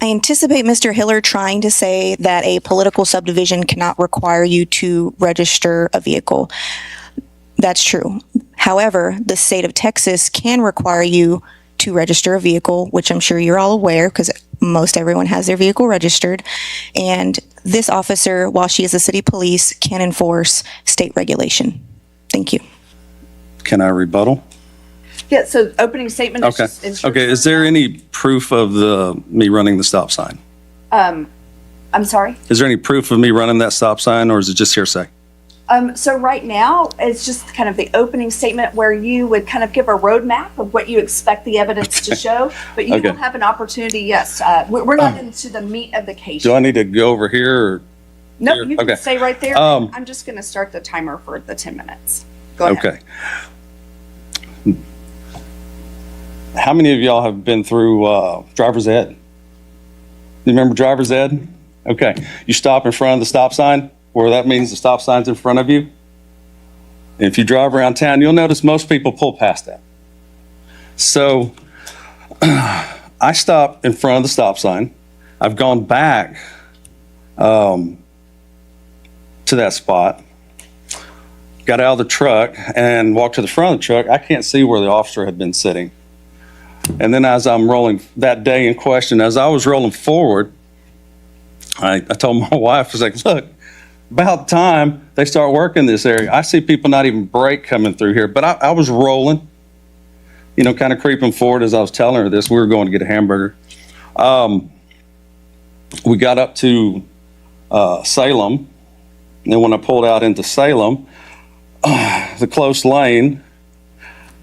I anticipate Mr. Hiller trying to say that a political subdivision cannot require you to register a vehicle. That's true. However, the state of Texas can require you to register a vehicle, which I'm sure you're all aware because most everyone has their vehicle registered. And this officer, while she is the city police, can enforce state regulation. Thank you. Can I rebuttal? Yeah, so opening statement is Okay. just Okay, is there any proof of me running the stop sign? I'm sorry? Is there any proof of me running that stop sign, or is it just hearsay? So right now, it's just kind of the opening statement where you would kind of give a roadmap of what you expect the evidence to show, but you Okay. will have an opportunity, yes. We're not into the meat of the case. Do I need to go over here, or? No, here? you can Okay. stay right there. I'm just going to start the timer for the 10 minutes. Go ahead. Okay. How many of y'all have been through driver's ed? You remember driver's ed? Okay. You stop in front of the stop sign, where that means the stop sign's in front of you. And if you drive around town, you'll notice most people pull past that. So I stopped in front of the stop sign. I've gone back to that spot, got out of the truck and walked to the front of the truck. I can't see where the officer had been sitting. And then as I'm rolling that day in question, as I was rolling forward, I told my wife, I was like, look, about time they start working this area. I see people not even brake coming through here, but I was rolling, you know, kind of creeping forward as I was telling her this. We were going to get a hamburger. We got up to Salem, and then when I pulled out into Salem, the close lane,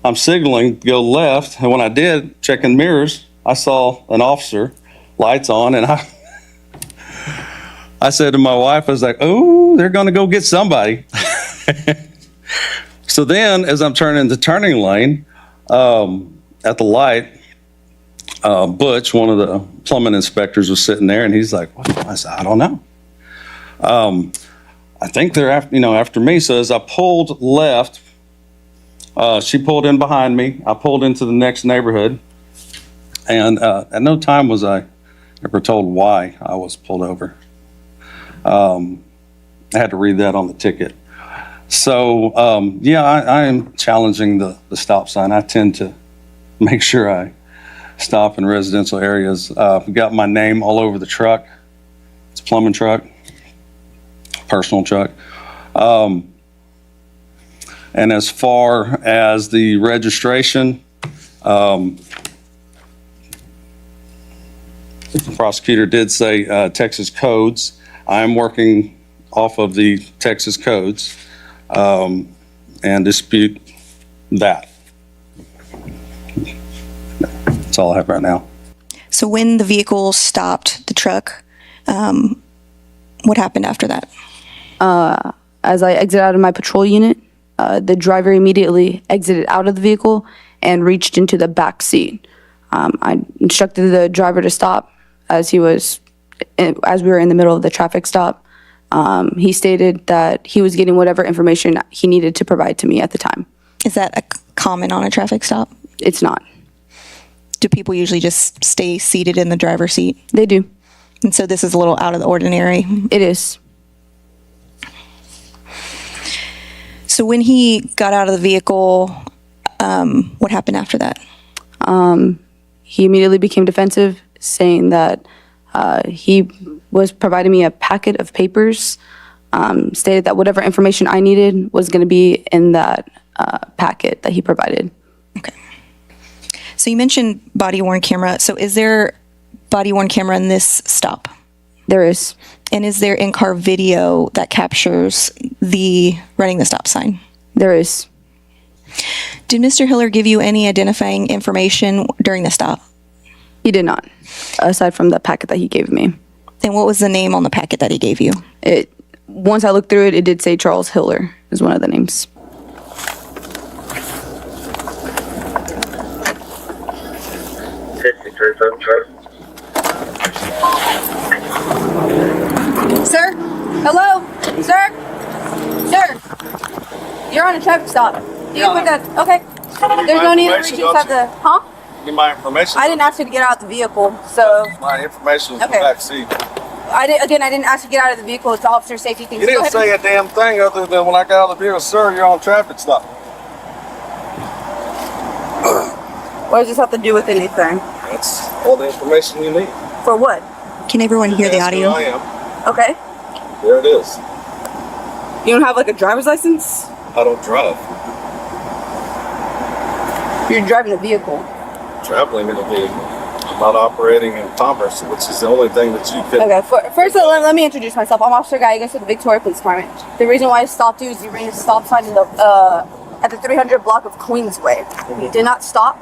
I'm signaling to go left, and when I did, checking mirrors, I saw an officer, lights on, and I said to my wife, I was like, oh, they're going to go get somebody. So then, as I'm turning the turning lane, at the light, Butch, one of the plumbing inspectors, was sitting there, and he's like, what? I said, I don't know. I think they're after me. So as I pulled left, she pulled in behind me. I pulled into the next neighborhood, and at no time was I ever told why I was pulled over. I had to read that on the ticket. So I am challenging the stop sign. I tend to make sure I stop in residential areas. I've got my name all over the truck. It's a plumbing truck, personal truck. And as far as the registration, the prosecutor did say Texas codes. I'm working off of the Texas codes and dispute that. That's all I have right now. So when the vehicle stopped the truck, what happened after that? As I exited out of my patrol unit, the driver immediately exited out of the vehicle and reached into the back seat. I instructed the driver to stop as we were in the middle of the traffic stop. He stated that he was getting whatever information he needed to provide to me at the time. Is that a common on a traffic stop? It's not. Do people usually just stay seated in the driver's seat? They do. And so this is a little out of the ordinary. It is. So when he got out of the vehicle, what happened after that? He immediately became defensive, saying that he was providing me a packet of papers, stated that whatever information I needed was going to be in that packet that he provided. Okay. So you mentioned body-worn camera. So is there body-worn camera in this stop? There is. And is there in-car video that captures the running the stop sign? There is. Did Mr. Hiller give you any identifying information during the stop? He did not, aside from the packet that he gave me. And what was the name on the packet that he gave you? Once I looked through it, it did say Charles Hiller is one of the names. Sir? Hello? Sir? Sir? You're on a traffic stop. You can put that, okay. There's no need to reach inside the, huh? Give me my information. I didn't ask you to get out of the vehicle, so My information is in the Okay. back seat. I didn't ask you to get out of the vehicle. It's officer safety things. You Go didn't ahead. say a damn thing other than when I got out of the vehicle, sir, you're on traffic stop. What does this have to do with anything? That's all the information you need. For what? Can everyone hear the That's who audio? I am. Okay. There it is. You don't have like a driver's license? I don't drive. You're driving a vehicle. Traveling in a vehicle. I'm not operating in commerce, which is the only thing that you can. Okay. First, let me introduce myself. I'm Officer Gallegos with the Victoria Police Department. The reason why I stopped you is you ran a stop sign in the at the 300 block of Queensway. You did not stop,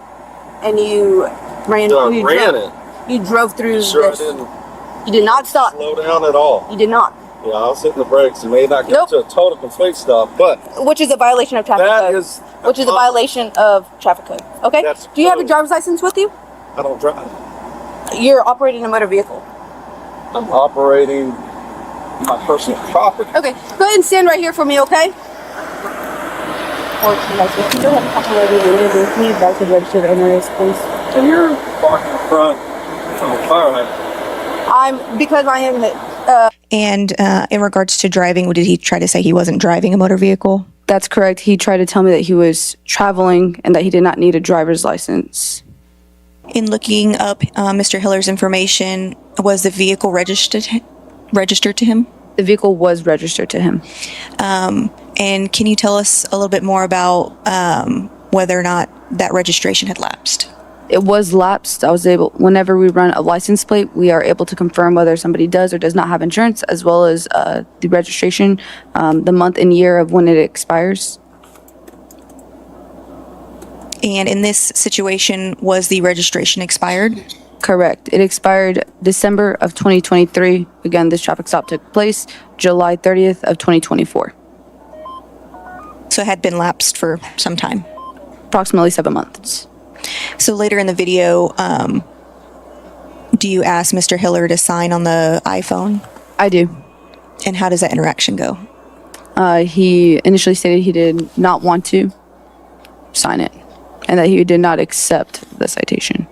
and you ran. I you ran drove, it. You drove through Sure, I this. didn't You did not stop. slow down at all. You did not. Yeah, I was hitting the brakes. You may not get Nope. to a total complete stop, but Which is a violation of traffic that code. is. Which is a violation of traffic code. Okay. That's Do you have a code. driver's license with you? I don't drive. You're operating a motor vehicle. I'm operating my personal property. Okay. Go ahead and stand right here for me, okay? Or can you go ahead and talk over the Can you back to the registered owners, please? And you're parking in front of a fire hydrant. Because I am And in regards to driving, did he try to say he wasn't driving a motor vehicle? That's correct. He tried to tell me that he was traveling and that he did not need a driver's license. In looking up Mr. Hiller's information, was the vehicle registered to him? The vehicle was registered to him. And can you tell us a little bit more about whether or not that registration had lapsed? It was lapsed. Whenever we run a license plate, we are able to confirm whether somebody does or does not have insurance, as well as the registration, the month and year of when it expires. And in this situation, was the registration expired? Correct. It expired December of 2023. Again, this traffic stop took place July 30th of 2024. So it had been lapsed for some time. Approximately 7 months. So later in the video, do you ask Mr. Hiller to sign on the iPhone? I do. And how does that interaction go? He initially stated he did not want to sign it and that he did not accept the citation.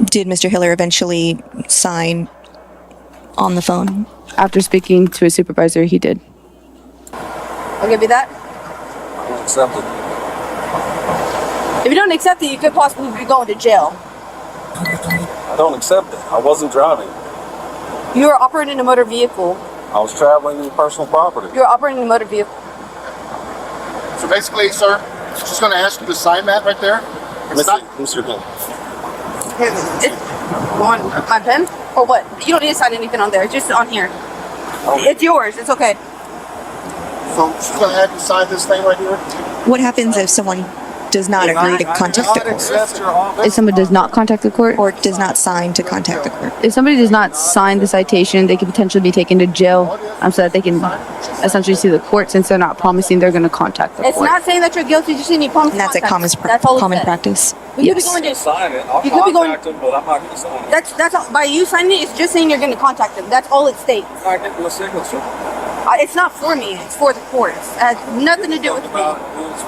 Did Mr. Hiller eventually sign on the phone? After speaking to his supervisor, he did. I'll give you that. I don't accept it. If you don't accept it, you could possibly be going to jail. I don't accept it. I wasn't driving. You are operating a motor vehicle. I was traveling in personal property. You're operating a motor vehicle. So basically, sir, just going to ask you to sign that right there. It's not, Mr. Hill. On my pen? Or what? You don't need to sign anything on there. It's just on here. It's yours. It's okay. so she's going to have you sign this thing right here. What happens if someone does not agree to contact the court accept your office. If somebody does not contact the court, or does not sign to contact the court? if somebody does not sign the citation, they could potentially be taken to jail so that they can essentially see the court, since they're not promising they're going to contact the It's court. not saying that you're guilty. Just need promise. And that's a common, That's all it common says. practice. We could be Yes. going to. Sign it. I'll You could be going- contact him, but I'm not going to sign it. That's all. By you signing it, it's just saying you're going to contact them. That's all it states. I'm not getting a signature. It's not for me. It's for the courts. It has nothing to do with me.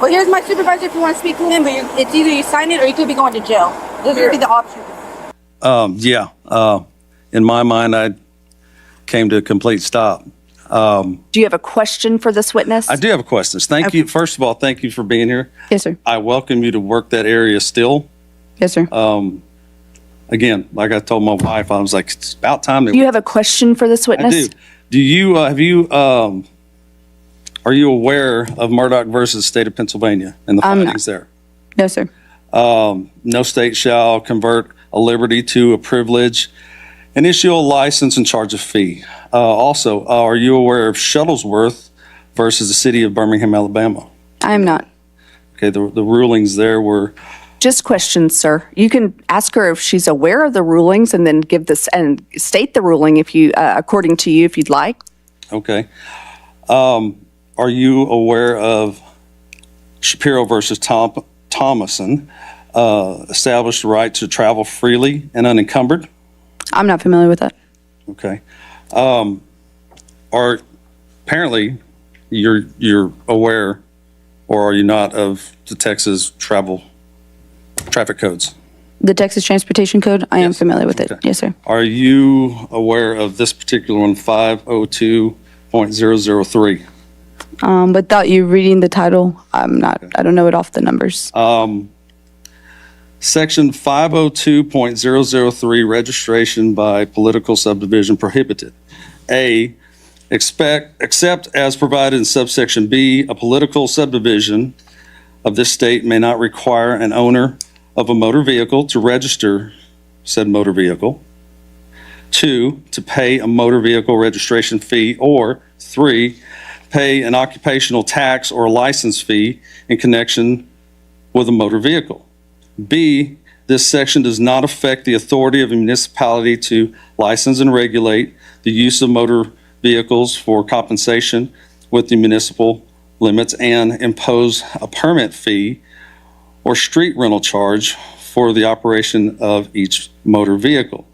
Well, here's my supervisor if you want to speak to him. But it's either you sign it or you could be going to jail. Those would be the options. In my mind, I came to a complete stop. Do you have a question for this witness? I do have a question. Thank you. First of all, thank you for being here. Yes, sir. I welcome you to work that area still. Yes, sir. Again, like I told my wife, I was like, it's about time. Do you have a question for this I witness? do. Do you, are you aware of Murdoch versus State of Pennsylvania and the I'm not. findings there? No, sir. No state shall convert a liberty to a privilege and issue a license and charge a fee. Also, are you aware of Shuttlesworth versus the city of Birmingham, Alabama? I am not. Okay, the rulings there were, Just questions, sir. You can ask her if she's aware of the rulings and then give this and state the ruling if you, according to you, if you'd like. okay. Are you aware of Shapiro versus Thomason, established the right to travel freely and unencumbered? I'm not familiar with that. Okay. Apparently you're aware, or are you not, of the Texas travel traffic codes. The Texas Transportation Code, I am Yes. familiar with it. Okay. Yes, sir. Are you aware of this particular one, 502.003? Without you reading the title, I don't know it off the numbers. Section 502.003, registration by political subdivision prohibited. A, except as provided in subsection B, a political subdivision of this state may not require an owner of a motor vehicle to register said motor vehicle. 2, to pay a motor vehicle registration fee, or 3, pay an occupational tax or license fee in connection with a motor vehicle. B, this section does not affect the authority of a municipality to license and regulate the use of motor vehicles for compensation with the municipal limits and impose a permit fee or street rental charge for the operation of each motor vehicle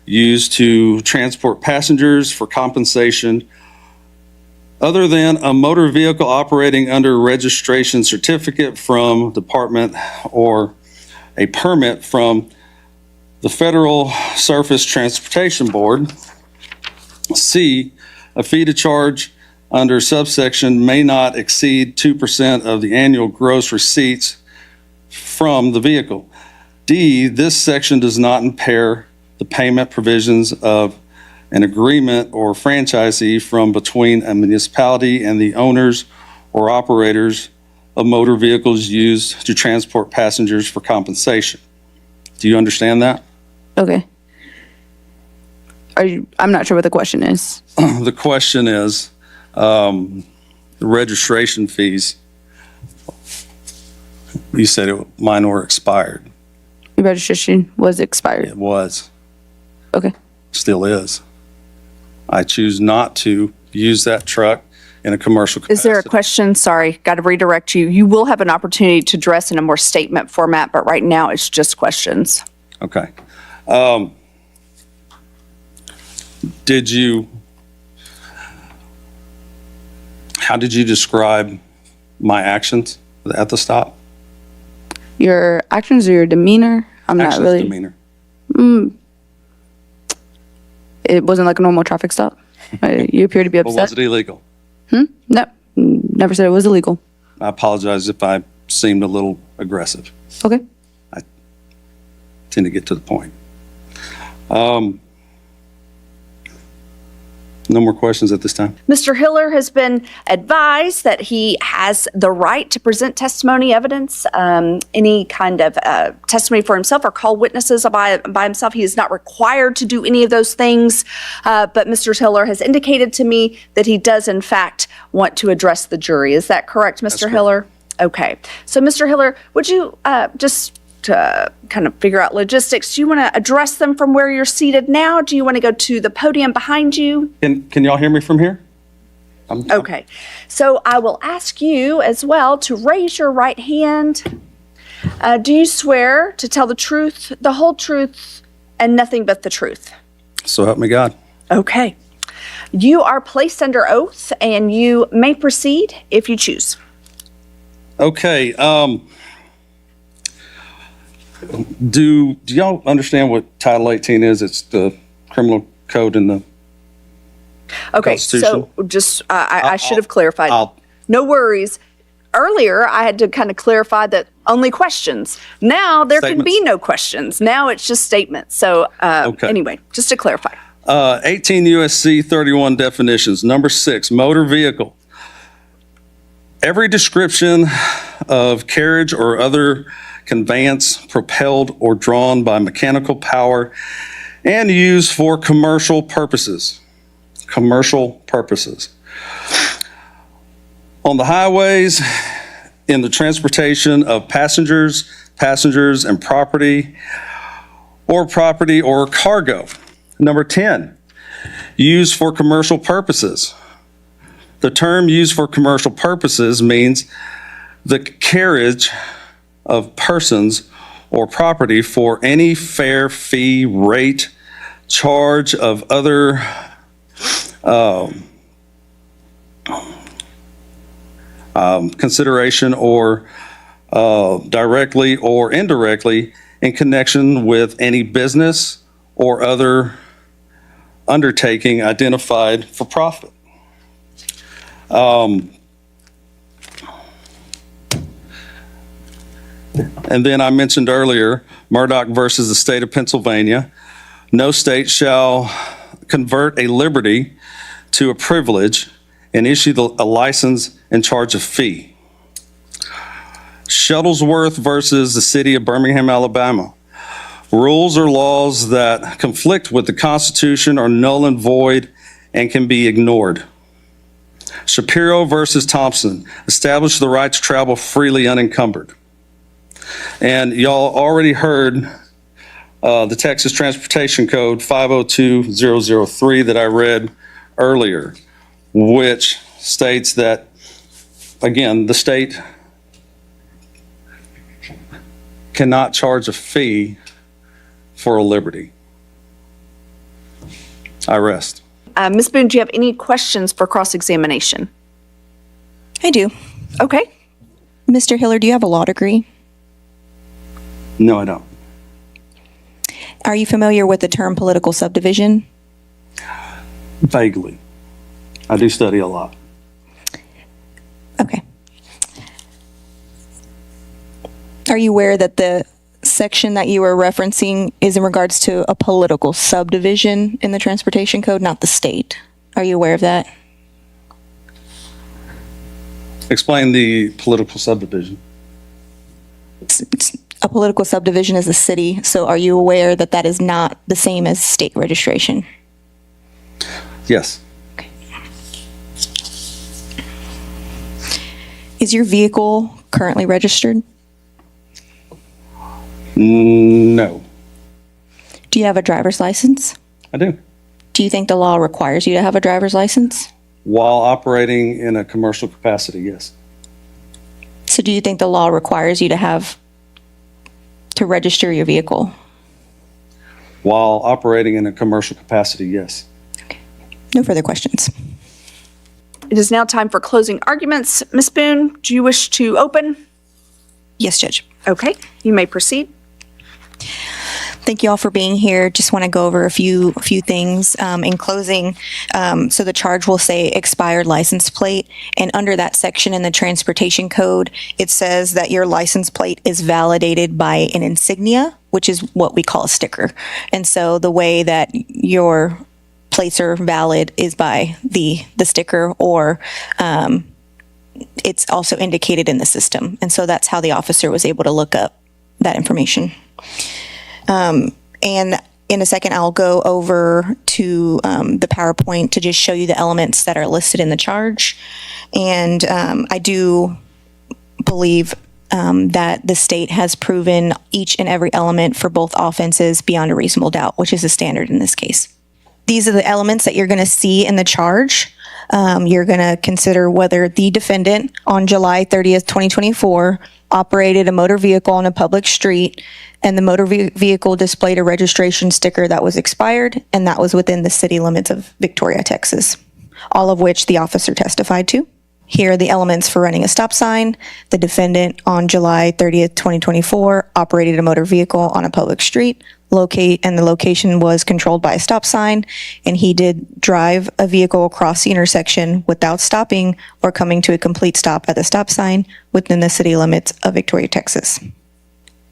used to transport passengers for compensation other than a motor vehicle operating under registration certificate from department or a permit from the Federal Surface Transportation Board. C, a fee to charge under subsection may not exceed 2% of the annual gross receipts from the vehicle. D, this section does not impair the payment provisions of an agreement or franchisee from between a municipality and the owners or operators of motor vehicles used to transport passengers for compensation. Do you understand that? Okay. I'm not sure what the question is. The question is, the registration fees, you said mine were expired. Your registration was expired. It was, Okay. still is. I choose not to use that truck in a commercial capacity. Is there a question? Sorry, got to redirect you. You will have an opportunity to address in a more statement format, but right now it's just questions. Okay. How did you describe my actions at the stop? Your actions or your demeanor? I'm not Actions, really. demeanor. It wasn't like a normal traffic stop. You appear to be But upset. was it illegal? No, never said it was illegal. I apologize if I seemed a little aggressive. Okay. Tend to get to the point. No more questions at this time. Mr. Hiller has been advised that he has the right to present testimony, evidence, any kind of testimony for himself or call witnesses by himself. He is not required to do any of those things, but Mr. Hiller has indicated to me that he does, in fact, want to address the jury. Is that correct, Mr. correct. Hiller? Okay. So, Mr. Hiller, would you just to kind of figure out logistics, do you want to address them from where you're seated now? Do you want to go to the podium behind you? Can y'all hear me from here? Okay. So I will ask you as well to raise your right hand. Do you swear to tell the truth, the whole truth, and nothing but the truth? So help me God. Okay. You are placed under oath and you may proceed if you choose. Okay. Do y'all understand what Title 18 is? It's the criminal code in the Okay, Constitution? so just, I should have clarified. I'll- No worries. Earlier, I had to kind of clarify that only questions. Now, there can be Statements. no questions. Now, it's just statements. So Okay. anyway, just to clarify. 18 USC 31 definitions. Number 6, motor vehicle. Every description of carriage or other conveyance propelled or drawn by mechanical power and used for commercial purposes. Commercial purposes. On the highways, in the transportation of passengers and property or cargo. Number 10, used for commercial purposes. The term used for commercial purposes means the carriage of persons or property for any fare, fee, rate, charge of other consideration or directly or indirectly in connection with any business or other undertaking identified for profit. And then I mentioned earlier, Murdoch versus the state of Pennsylvania. No state shall convert a liberty to a privilege and issue a license and charge a fee. Shuttlesworth versus the city of Birmingham, Alabama. Rules or laws that conflict with the Constitution are null and void and can be ignored. Shapiro versus Thompson. Establish the right to travel freely unencumbered. And y'all already heard the Texas Transportation Code 502003 that I read earlier, which states that, again, the state cannot charge a fee for a liberty. I rest. Ms. Boone, do you have any questions for cross-examination? I do. Okay. Mr. Hiller, do you have a law degree? No, I don't. Are you familiar with the term political subdivision? Vaguely. I do study a lot. Okay. Are you aware that the section that you were referencing is in regards to a political subdivision in the transportation code, not the state? Are you aware of that? Explain the political subdivision. A political subdivision is a city, so are you aware that that is not the same as state registration? Yes. Is your vehicle currently registered? No, Do you have a driver's license? I do. Do you think the law requires you to have a driver's license? While operating in a commercial capacity, yes. So do you think the law requires you to register your vehicle? While operating in a commercial capacity, yes. No further questions. It is now time for closing arguments. Ms. Boone, do you wish to open? Yes, Judge. Okay, you may proceed. Thank you all for being here. Just want to go over a few things in closing. So the charge will say expired license plate, and under that section in the transportation code, it says that your license plate is validated by an insignia, which is what we call a sticker. And so the way that your plates are valid is by the sticker, or it's also indicated in the system. And so that's how the officer was able to look up that information. And in a second, I'll go over to the PowerPoint to just show you the elements that are listed in the charge. And I do believe that the state has proven each and every element for both offenses beyond a reasonable doubt, which is a standard in this case. These are the elements that you're going to see in the charge. You're going to consider whether the defendant on July 30th, 2024, operated a motor vehicle on a public street, and the motor vehicle displayed a registration sticker that was expired, and that was within the city limits of Victoria, Texas, all of which the officer testified to. Here are the elements for running a stop sign. The defendant on July 30th, 2024, operated a motor vehicle on a public street, and the location was controlled by a stop sign, and he did drive a vehicle across the intersection without stopping or coming to a complete stop at the stop sign within the city limits of Victoria, Texas.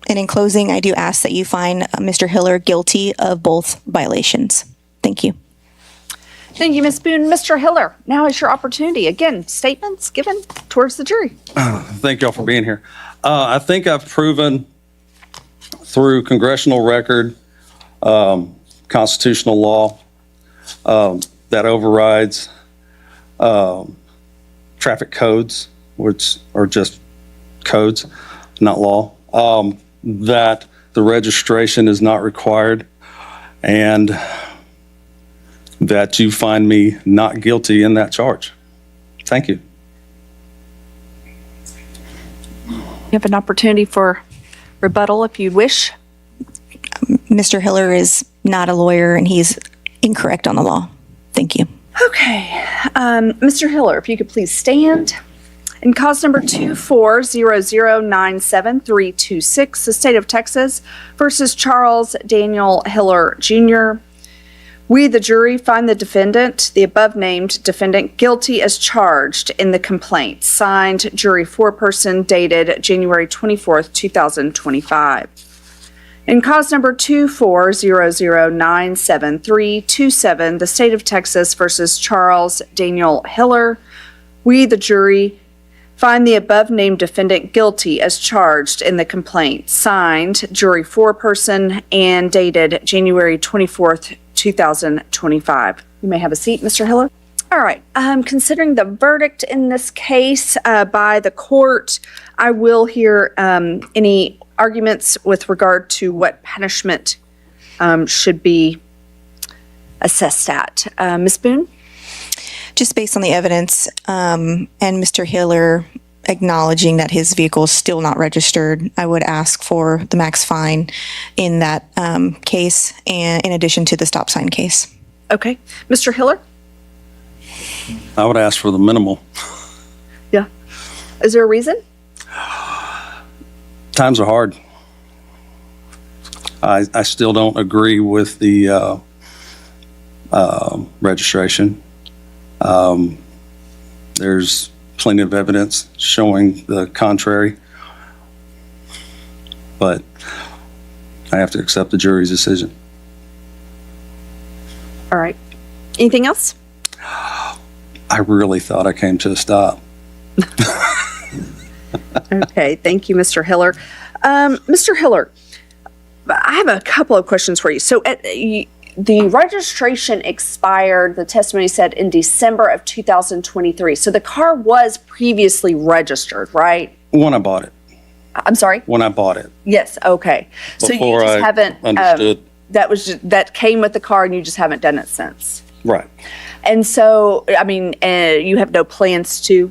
And in closing, I do ask that you find Mr. Hiller guilty of both violations. Thank you. Thank you, Ms. Boone. Mr. Hiller, now is your opportunity. Again, statements given towards the jury. Thank y'all for being here. I think I've proven through congressional record, constitutional law that overrides traffic codes, which are just codes, not law, that the registration is not required, and that you find me not guilty in that charge. Thank you. You have an opportunity for rebuttal if you wish. Mr. Hiller is not a lawyer, and he's incorrect on the law. Thank you. Okay. Mr. Hiller, if you could please stand. And cause number 240097326, the state of Texas versus Charles Daniel Hiller Jr. We, the jury, find the defendant, the above-named defendant, guilty as charged in the complaint. Signed, jury foreperson, dated January 24th, 2025. In cause number 240097327, the state of Texas versus Charles Daniel Hiller, we, the jury, find the above-named defendant guilty as charged in the complaint. Signed, jury foreperson, and dated January 24th, 2025. You may have a seat, Mr. Hiller. All right. Considering the verdict in this case by the court, I will hear any arguments with regard to what punishment should be assessed at. Ms. Boone? Just based on the evidence and Mr. Hiller acknowledging that his vehicle is still not registered, I would ask for the max fine in that case, and in addition to the stop sign case. Okay. Mr. Hiller? I would ask for the minimal. Yeah. Is there a reason? Times are hard. I still don't agree with the registration. There's plenty of evidence showing the contrary, but I have to accept the jury's decision. All right. Anything else? I really thought I came to a stop. Okay. Thank you, Mr. Hiller. Mr. Hiller, I have a couple of questions for you. So the registration expired, the testimony said, in December of 2023. So the car was previously registered, right? When I bought it. I'm sorry? When I bought it. Yes, okay. So you Before just I haven't understood. that came with the car and you just haven't done it since. Right. And so, I mean, you have no plans to?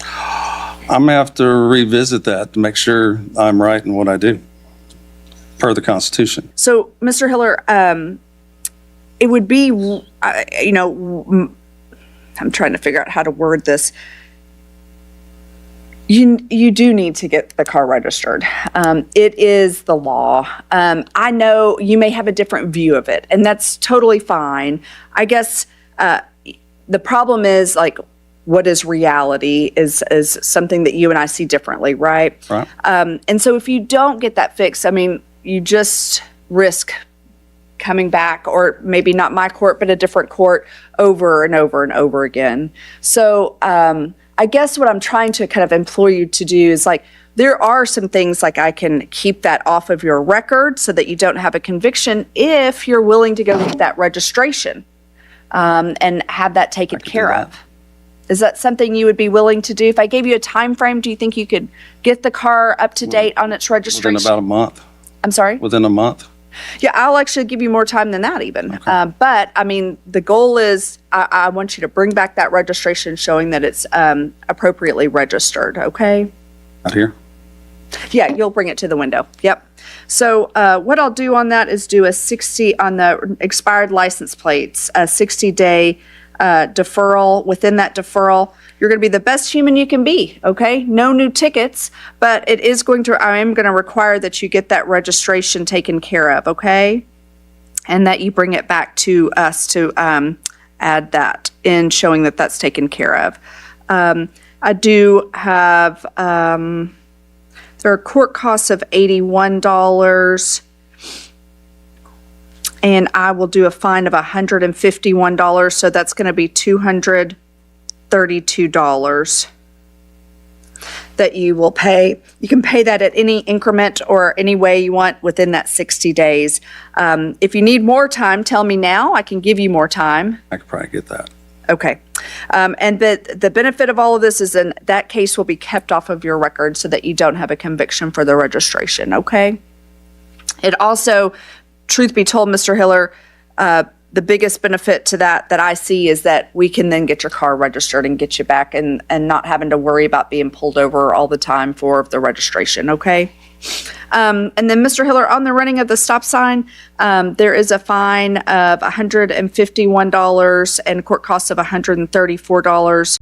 I'm going to have to revisit that to make sure I'm right in what I do, per the Constitution. So, Mr. Hiller, it would be, I'm trying to figure out how to word this. You do need to get the car registered. It is the law. I know you may have a different view of it, and that's totally fine. I guess the problem is, like, what is reality is something that you and I see differently, right? Right. And so if you don't get that fixed, I mean, you just risk coming back, or maybe not my court, but a different court, over and over and over again. So I guess what I'm trying to kind of implore you to do is, like, there are some things, like, I can keep that off of your record so that you don't have a conviction if you're willing to go get that registration and have that taken care of. Is that something you would be willing to do? If I gave you a time frame, do you think you could get the car up to date on its registration? Within about a month. I'm sorry? Within a month. Yeah, I'll actually give you more time than that even. Okay. But, I mean, the goal is I want you to bring back that registration showing that it's appropriately registered, okay? Out here? Yeah, you'll bring it to the window. Yep. So what I'll do on that is do a 60, on the expired license plates, a 60-day deferral. Within that deferral, you're going to be the best human you can be, okay? No new tickets, but I am going to require that you get that registration taken care of, okay? And that you bring it back to us to add that in, showing that that's taken care of. I do have, there are court costs of $81. And I will do a fine of $151, so that's going to be $232 that you will pay. You can pay that at any increment or any way you want within that 60 days. If you need more time, tell me now. I can give you more time. I could probably get that. Okay. And the benefit of all of this is that case will be kept off of your record so that you don't have a conviction for the registration, okay? It also, truth be told, Mr. Hiller, the biggest benefit to that I see is that we can then get your car registered and get you back and not having to worry about being pulled over all the time for the registration, okay? And then, Mr. Hiller, on the running of the stop sign, there is a fine of $151 and court costs of $134.